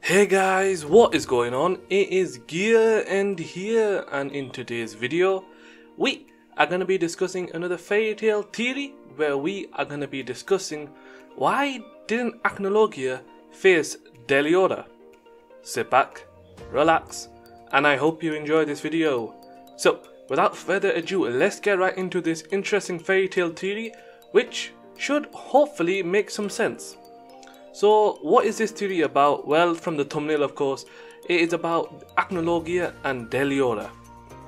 Hey guys, what is going on? It is Gear End here, and in today's video we are going to be discussing another fairy tale theory where we are going to be discussing why didn't Acnologia face Deliora. Sit back, relax, and I hope you enjoy this video. So without further ado, let's get right into this interesting fairy tale theory which should hopefully make some sense. So what is this theory about? Well, from the thumbnail of course, it is about Acnologia and Deliora.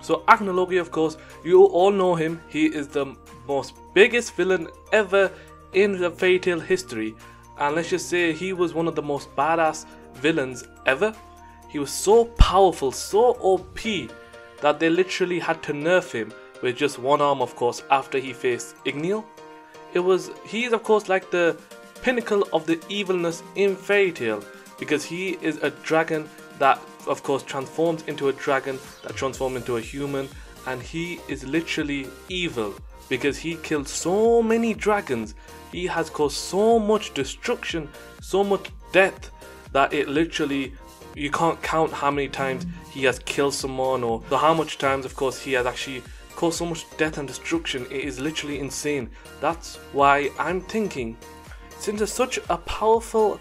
So Acnologia, of course, you all know him. He is the most biggest villain ever in the fairy tale history, and let's just say he was one of the most badass villains ever. He was so powerful, so OP, that they literally had to nerf him with just one arm, of course, after he faced Igneel. He is of course like the pinnacle of the evilness in fairy tale, because he is a dragon that of course transforms into a dragon that transforms into a human, and he is literally evil because he killed so many dragons. He has caused so much destruction, so much death, that it literally, you can't count how many times he has killed someone, or how much times of course he has actually caused so much death and destruction. It is literally insane. That's why I'm thinking, since he's such a powerful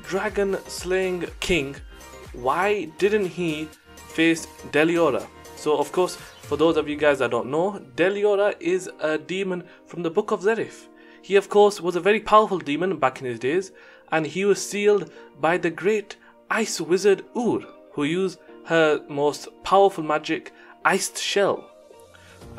dragon slaying king, why didn't he face Deliora? So of course, for those of you guys that don't know, Deliora is a demon from the Book of Zerif. He of course was a very powerful demon back in his days, and he was sealed by the great ice wizard Ur, who used her most powerful magic, Iced Shell.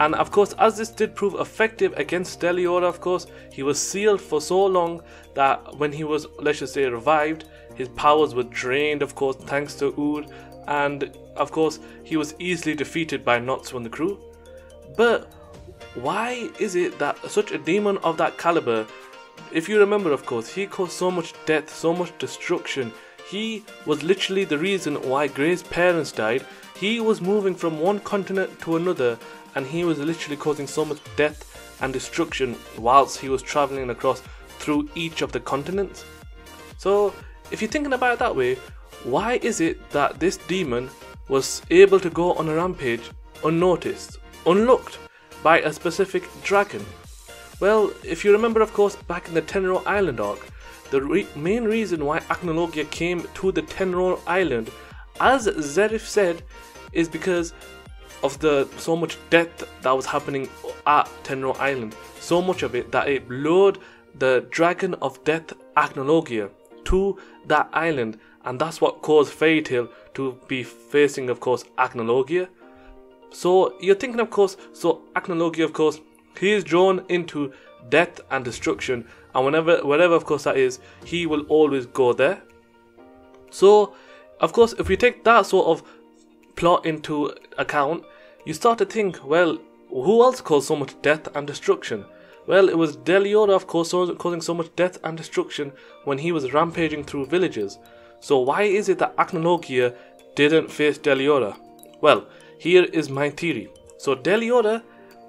And of course, as this did prove effective against Deliora, of course, he was sealed for so long that when he was, let's just say, revived, his powers were drained, of course, thanks to Ur, and of course, he was easily defeated by Notsu and the crew. But why is it that such a demon of that caliber, if you remember, of course, he caused so much death, so much destruction. He was literally the reason why Grey's parents died. He was moving from one continent to another, and he was literally causing so much death and destruction whilst he was traveling across through each of the continents. So if you're thinking about it that way, why is it that this demon was able to go on a rampage unnoticed, unlooked by a specific dragon? Well, if you remember, of course, back in the Tenro Island arc, the main reason why Acnologia came to the Tenro Island, as Zerif said, is because of so much death that was happening at Tenro Island. So much of it that it lured the dragon of death Acnologia to that island, and that's what caused Fairy Tail to be facing, of course, Acnologia. So you're thinking, of course, so Acnologia, of course, he is drawn into death and destruction, and wherever of course that is, he will always go there. So of course, if we take that sort of plot into account, you start to think, well, who else caused so much death and destruction? Well, it was Deliora, of course, causing so much death and destruction when he was rampaging through villages. So why is it that Acnologia didn't face Deliora? Well, here is my theory. So Deliora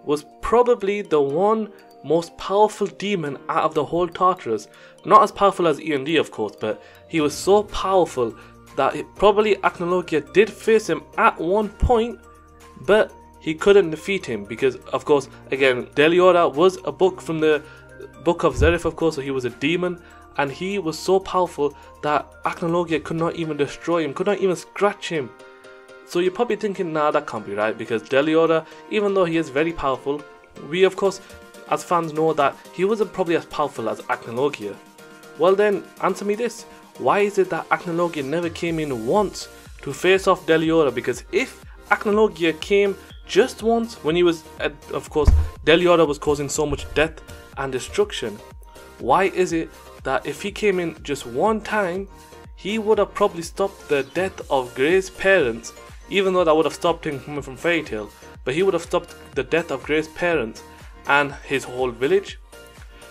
was probably the one most powerful demon out of the whole Tartarus. Not as powerful as END, of course, but he was so powerful that probably Acnologia did face him at one point, but he couldn't defeat him because, of course, again, Deliora was a book from the Book of Zerif, of course, so he was a demon, and he was so powerful that Acnologia could not even destroy him, could not even scratch him. So you're probably thinking, nah, that can't be right, because Deliora, even though he is very powerful, we of course as fans know that he wasn't probably as powerful as Acnologia. Well then, answer me this. Why is it that Acnologia never came in once to face off Deliora? Because if Acnologia came just once when he was, of course, Deliora was causing so much death and destruction, why is it that if he came in just one time, he would have probably stopped the death of Grey's parents, even though that would have stopped him coming from Fairy Tail, but he would have stopped the death of Grey's parents and his whole village?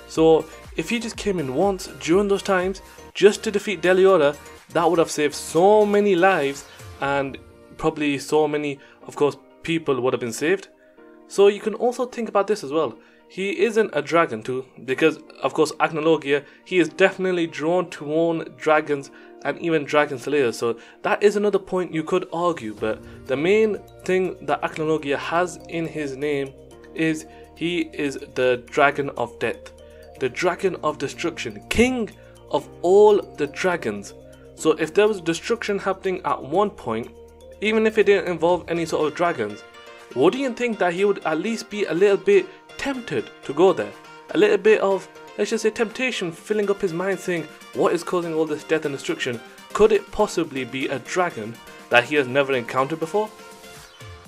So if he just came in once during those times just to defeat Deliora, that would have saved so many lives, and probably so many, of course, people would have been saved. So you can also think about this as well. He isn't a dragon too, because of course Acnologia, he is definitely drawn to own dragons and even Dragon Slayer. So that is another point you could argue, but the main thing that Acnologia has in his name is he is the Dragon of Death, the Dragon of Destruction, king of all the dragons. So if there was destruction happening at one point, even if it didn't involve any sort of dragons, wouldn't you think that he would at least be a little bit tempted to go there? A little bit of, let's just say, temptation filling up his mind, saying, what is causing all this death and destruction? Could it possibly be a dragon that he has never encountered before?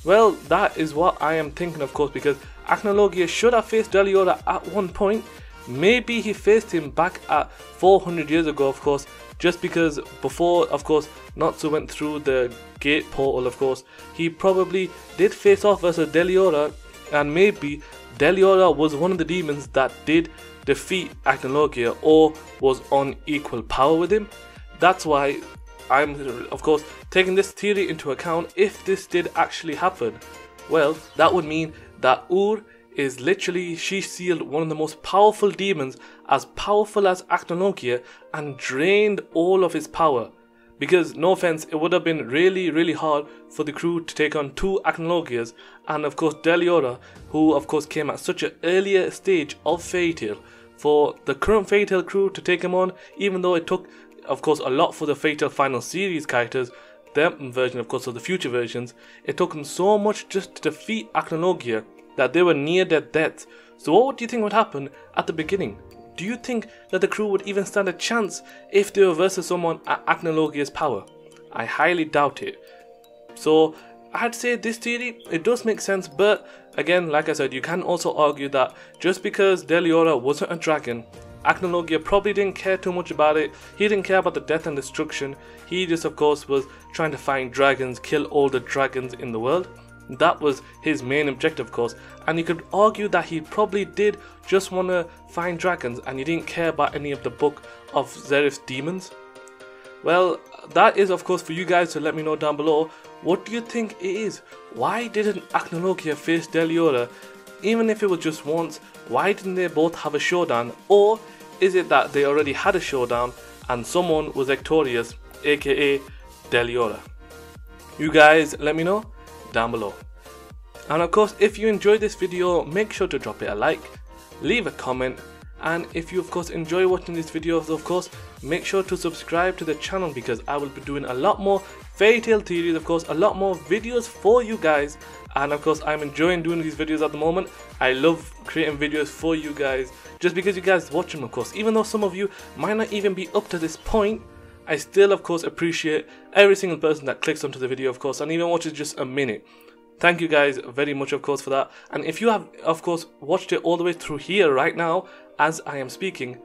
Well, that is what I am thinking, of course, because Acnologia should have faced Deliora at one point. Maybe he faced him back at 400 years ago, of course, just because before, of course, Natsu went through the gate portal, of course, he probably did face off versus Deliora, and maybe Deliora was one of the demons that did defeat Acnologia or was on equal power with him. That's why I'm, of course, taking this theory into account. If this did actually happen, well, that would mean that Ur is literally, she sealed one of the most powerful demons, as powerful as Acnologia, and drained all of his power. Because, no offense, it would have been really hard for the crew to take on two Acnologias, and of course Deliora, who of course came at such an earlier stage of Fairy Tail. For the current Fairy Tail crew to take him on, even though it took, of course, a lot for the Fairy Tail Final Series characters, their version, of course, of the future versions, it took them so much just to defeat Acnologia that they were near their deaths. So what do you think would happen at the beginning? Do you think that the crew would even stand a chance if they were versus someone at Acnologia's power? I highly doubt it. So I'd say this theory, it does make sense, but again, like I said, you can also argue that just because Deliora wasn't a dragon, Acnologia probably didn't care too much about it. He didn't care about the death and destruction. He just, of course, was trying to find dragons, kill all the dragons in the world. That was his main objective, of course, and you could argue that he probably did just want to find dragons and he didn't care about any of the book of Zerif's demons. Well, that is, of course, for you guys to let me know down below. What do you think it is? Why didn't Acnologia face Deliora? Even if it was just once, why didn't they both have a showdown? Or is it that they already had a showdown and someone was victorious, aka Deliora? You guys let me know down below. And of course, if you enjoyed this video, make sure to drop it a like, leave a comment, and if you of course enjoy watching these videos, of course, make sure to subscribe to the channel, because I will be doing a lot more Fairy Tail theories, of course, a lot more videos for you guys. And of course, I'm enjoying doing these videos at the moment. I love creating videos for you guys, just because you guys watch them, of course. Even though some of you might not even be up to this point, I still, of course, appreciate every single person that clicks onto the video, of course, and even watches just a minute. Thank you guys very much, of course, for that. And if you have, of course, watched it all the way through here right now, as I am speaking,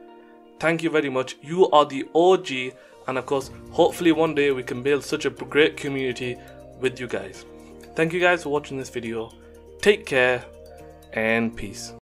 thank you very much. You are the OG, and of course, hopefully one day we can build such a great community with you guys. Thank you guys for watching this video. Take care, and peace.